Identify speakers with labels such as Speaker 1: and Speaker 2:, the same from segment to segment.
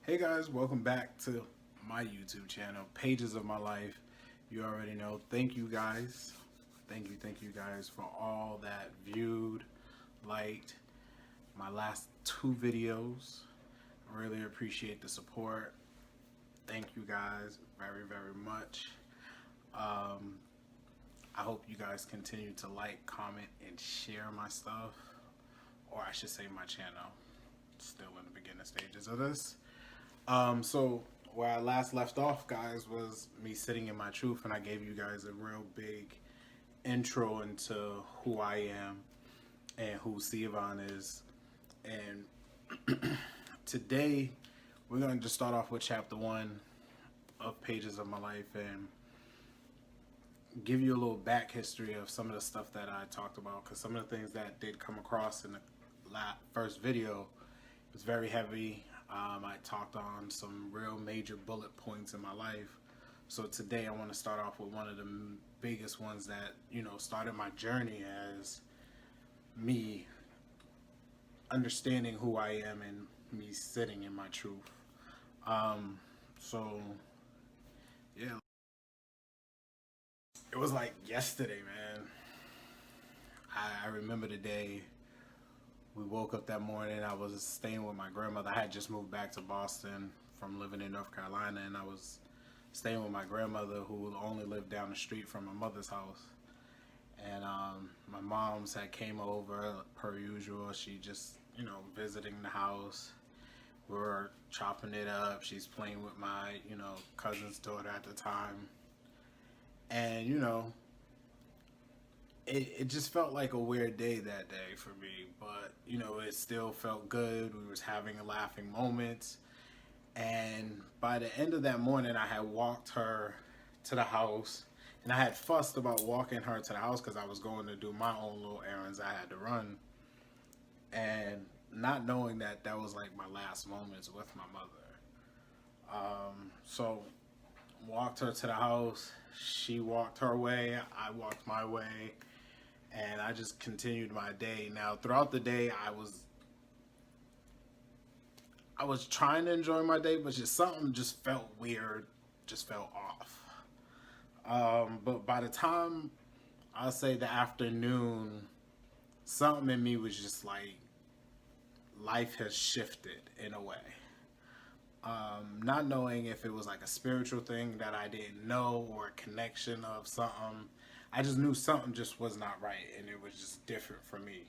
Speaker 1: Hey guys, welcome back to my YouTube channel, Pages of My Life. You already know. Thank you guys. Thank you guys for all that viewed, liked my last two videos. I really appreciate the support. Thank you guys very much. I hope you guys continue to like, comment, and share my stuff, or I should say my channel. Still in the beginning stages of this. So where I last left off, guys, was me sitting in my truth, and I gave you guys a real big intro into who I am and who Sivan is. And today, we're going to just start off with chapter 1 of Pages of My Life and give you a little back history of some of the stuff that I talked about, because some of the things that did come across in the first video was very heavy. I talked on some real major bullet points in my life. So today I want to start off with one of the biggest ones that, started my journey as me understanding who I am and me sitting in my truth. So yeah, it was like yesterday, man. I remember the day we woke up that morning. I was staying with my grandmother. I had just moved back to Boston from living in North Carolina, and I was staying with my grandmother, who only lived down the street from my mother's house. And my mom's had came over per usual. She just, visiting the house. We were chopping it up. She's playing with my, cousin's daughter at the time. And, it just felt like a weird day that day for me, but it still felt good. We was having a laughing moment, and by the end of that morning, I had walked her to the house, and I had fussed about walking her to the house because I was going to do my own little errands I had to run, and not knowing that that was like my last moments with my mother. So walked her to the house. She walked her way. I walked my way. And I just continued my day. Now, throughout the day, I was trying to enjoy my day, but just something just felt weird, just felt off. But by the time, I'll say the afternoon, something in me was just like, life has shifted in a way. Not knowing if it was like a spiritual thing that I didn't know, or a connection of something. I just knew something just was not right, and it was just different for me.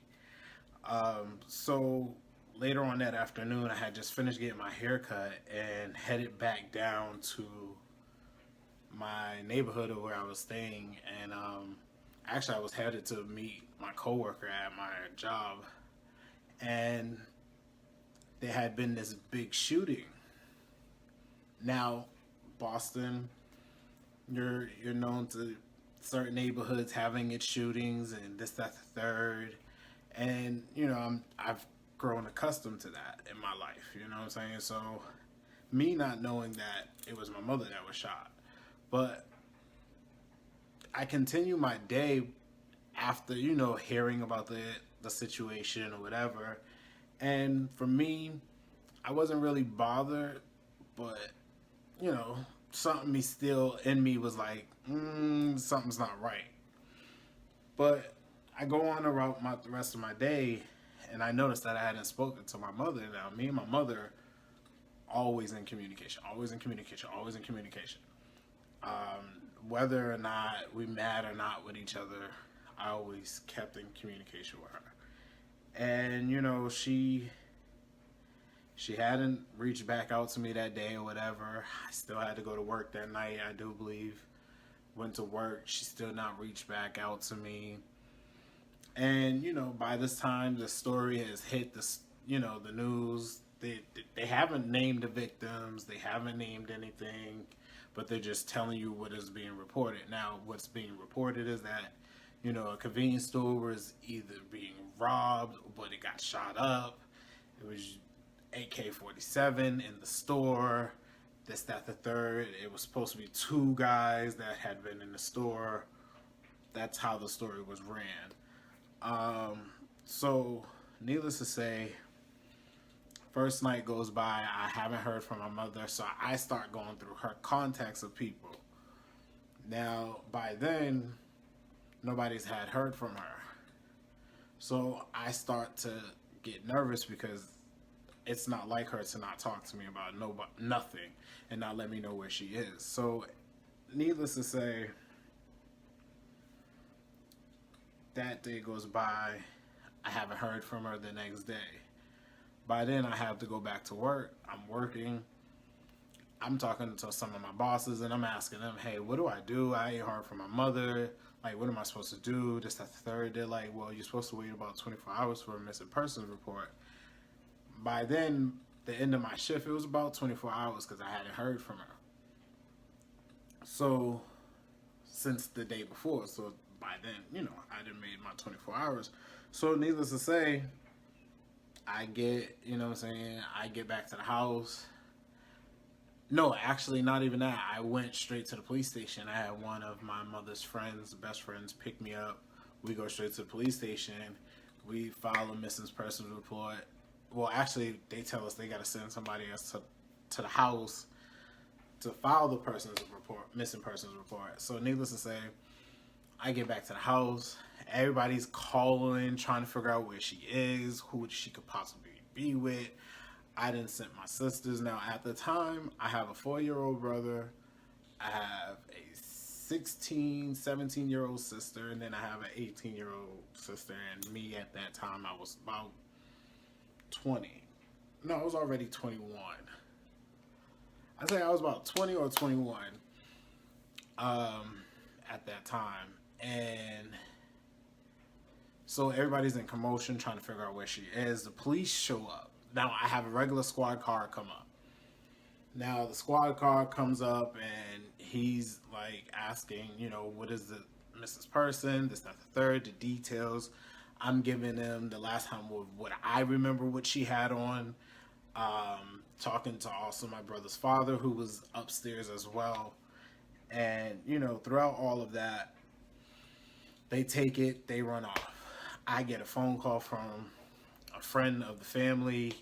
Speaker 1: So later on that afternoon, I had just finished getting my hair cut and headed back down to my neighborhood of where I was staying. And actually, I was headed to meet my coworker at my job, and there had been this big shooting. Now, Boston, you're known to certain neighborhoods having its shootings and this, that, the third, and I've grown accustomed to that in my life. You know what I'm saying? So, me not knowing that it was my mother that was shot, but I continue my day after hearing about the situation or whatever, and for me, I wasn't really bothered, but something me still in me was like, something's not right. But I go on about the rest of my day, and I noticed that I hadn't spoken to my mother. Now, me and my mother, always in communication, always in communication, always in communication. Whether or not we mad or not with each other, I always kept in communication with her. And she hadn't reached back out to me that day or whatever. I still had to go to work that night, I do believe. Went to work. She still not reached back out to me. And, by this time, the story has hit the news. They haven't named the victims. They haven't named anything. But they're just telling you what is being reported. Now, what's being reported is that, a convenience store was either being robbed, but it got shot up. It was AK-47 in the store, this, that, the third. It was supposed to be two guys that had been in the store. That's how the story was ran. So, needless to say, First night goes by, I haven't heard from my mother, so I start going through her contacts of people. Now, by then, nobody's had heard from her. So I start to get nervous because it's not like her to not talk to me about nothing and not let me know where she is. So, needless to say, that day goes by. I haven't heard from her the next day. By then, I have to go back to work. I'm working. I'm talking to some of my bosses and I'm asking them, hey, what do I do? I ain't heard from my mother. Like, what am I supposed to do? This, that, the third. They're like, well, you're supposed to wait about 24 hours for a missing persons report. By then, the end of my shift, it was about 24 hours because I hadn't heard from her. So, since the day before. So, by then, I done made my 24 hours. So, needless to say, I get, I get back to the house. No, actually, not even that. I went straight to the police station. I had one of my mother's friends, best friends, pick me up. We go straight to the police station. We file a missing persons report. Well, actually, they tell us they got to send somebody else to the house to file the missing persons report. So, needless to say, I get back to the house. Everybody's calling, trying to figure out where she is, who she could possibly be with. I didn't send my sisters. Now, at the time, I have a 4-year-old brother. I have a 16, 17-year-old sister, and then I have an 18-year-old sister. And me, at that time, I was about 20. No, I was already 21. I think I was about 20 or 21 at that time. And so everybody's in commotion trying to figure out where she is. The police show up. Now, I have a regular squad car come up. Now, the squad car comes up and he's like asking, what is the Mrs. Person, this, that, the third, the details. I'm giving them the last time what I remember what she had on. Talking to also my brother's father, who was upstairs as well. And, throughout all of that, they take it, they run off. I get a phone call from a friend of the family.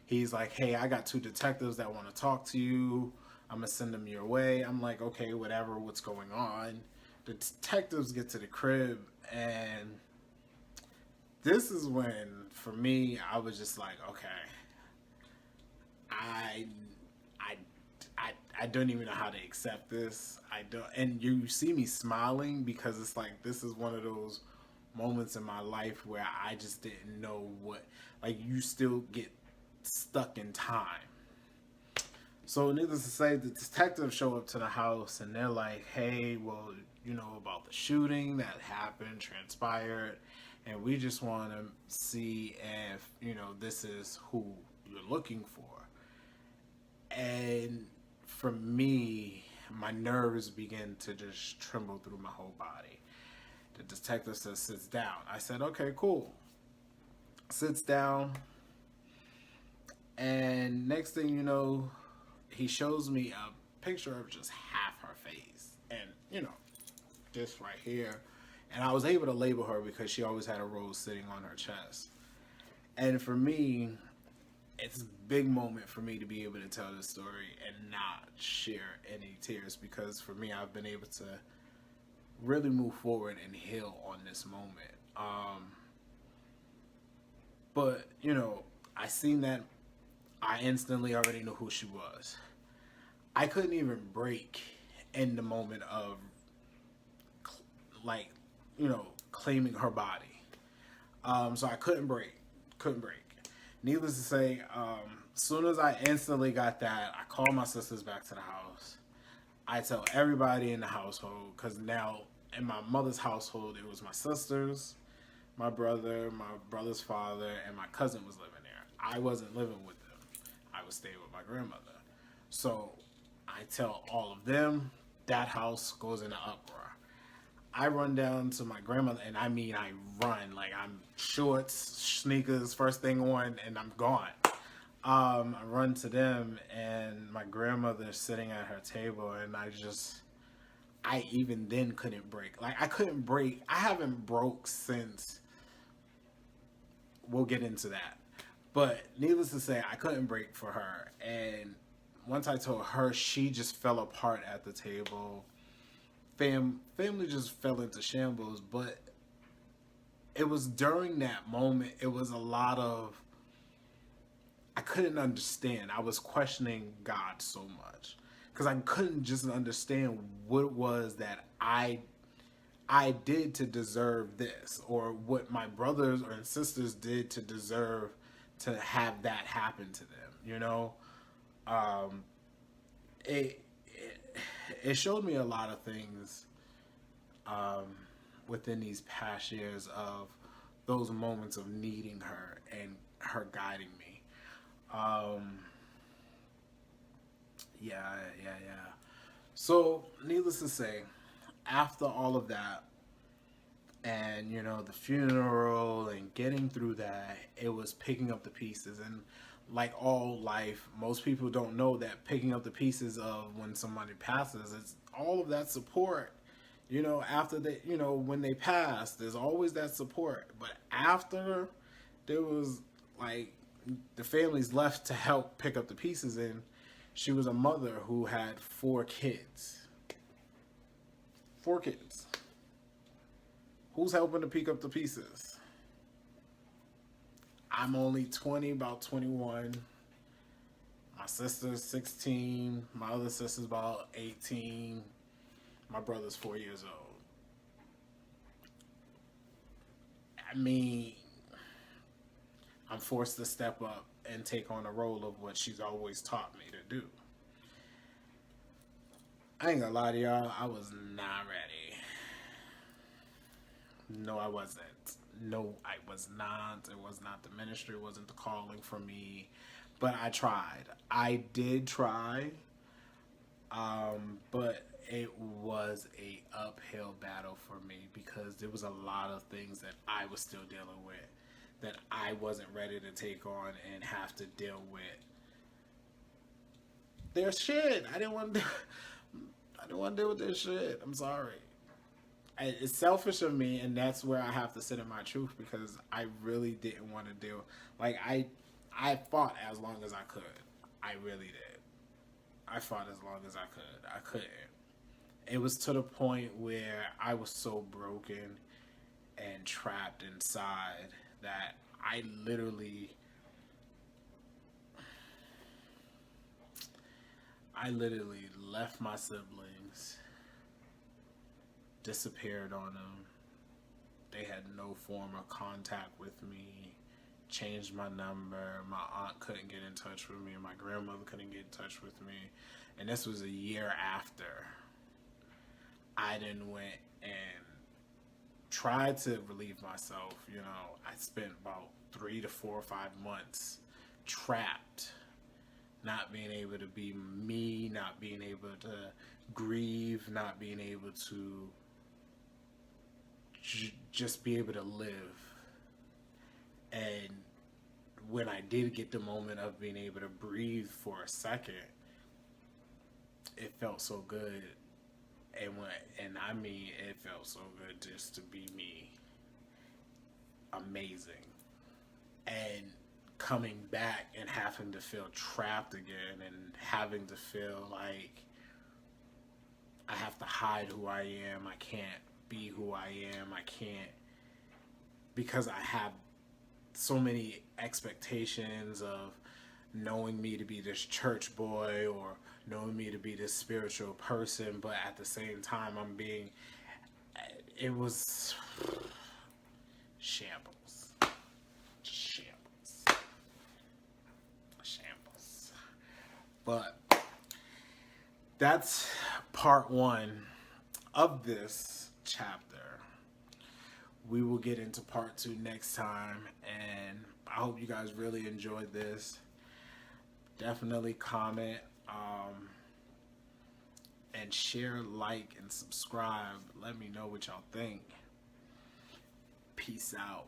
Speaker 1: He's like, hey, I got 2 detectives that want to talk to you. I'm going to send them your way. I'm like, okay, whatever, what's going on? The detectives get to the crib, and this is when, for me, I was just like, okay, I don't even know how to accept this. I don't, and you see me smiling because it's like, this is one of those moments in my life where I just didn't know you still get stuck in time. So needless to say, the detectives show up to the house and they're like, hey, well, about the shooting that happened, transpired, and we just want to see if, this is who you're looking for. And for me, my nerves begin to just tremble through my whole body. The detective says, sits down. I said, okay, cool. Sits down. And next thing you know, he shows me a picture of just half her face. And, just right here. And I was able to label her because she always had a rose sitting on her chest. And for me, it's a big moment for me to be able to tell this story and not share any tears, because for me, I've been able to really move forward and heal on this moment. But, I seen that. I instantly already knew who she was. I couldn't even break in the moment of, claiming her body. So I couldn't break. Needless to say, as soon as I instantly got that, I called my sisters back to the house. I tell everybody in the household, because now in my mother's household, it was my sisters, my brother, my brother's father, and my cousin was living there. I wasn't living with them. I was staying with my grandmother. So I tell all of them. That house goes into uproar. I run down to my grandmother, and I run. Like, I'm shorts, sneakers, first thing on, and I'm gone. I run to them, and my grandmother's sitting at her table, and I even then couldn't break. Like, I couldn't break. I haven't broke since, we'll get into that. But needless to say, I couldn't break for her. And once I told her, she just fell apart at the table. Family just fell into shambles. But it was during that moment, it was a lot of, I couldn't understand. I was questioning God so much. Because I couldn't just understand what it was that I did to deserve this, or what my brothers or sisters did to deserve to have that happen to them. Um, it, it showed me a lot of things um, within these past years of those moments of needing her and her guiding me. Um, yeah. So, needless to say, after all of that, and the funeral and getting through that, it was picking up the pieces. And like all life, most people don't know that picking up the pieces of when somebody passes, it's all of that support. After they, when they pass, there's always that support. But after, there was like the family's left to help pick up the pieces. And she was a mother who had 4 kids. 4 kids. Who's helping to pick up the pieces? I'm only 20, about 21. My sister's 16. My other sister's about 18. My brother's 4 years old. I mean, I'm forced to step up and take on the role of what she's always taught me to do. I ain't gonna lie to y'all, I was not ready. No, I wasn't. No, I was not. It was not the ministry. It wasn't the calling for me. But I tried. I did try. But it was a uphill battle for me because there was a lot of things that I was still dealing with that I wasn't ready to take on and have to deal with. Their shit. I didn't want to deal with their shit. I'm sorry. It's selfish of me, and that's where I have to sit in my truth because I really didn't want to deal. Like I fought as long as I could. I really did. I fought as long as I could. I couldn't. It was to the point where I was so broken and trapped inside that I literally left my siblings, disappeared on them. They had no form of contact with me, changed my number. My aunt couldn't get in touch with me, and my grandmother couldn't get in touch with me. And this was a year after I then went and tried to relieve myself. I spent about 3 to 4 or 5 months trapped, not being able to be me, not being able to grieve, not being able to just be able to live. And when I did get the moment of being able to breathe for a second, it felt so good. And I mean, it felt so good just to be me. Amazing. And coming back and having to feel trapped again and having to feel like I have to hide who I am. I can't be who I am. I can't, because I have so many expectations of knowing me to be this church boy or knowing me to be this spiritual person, but at the same time it was shambles. But that's part 1 of this chapter. We will get into part 2 next time, and I hope you guys really enjoyed this. Definitely comment, and share, like, and subscribe. Let me know what y'all think. Peace out.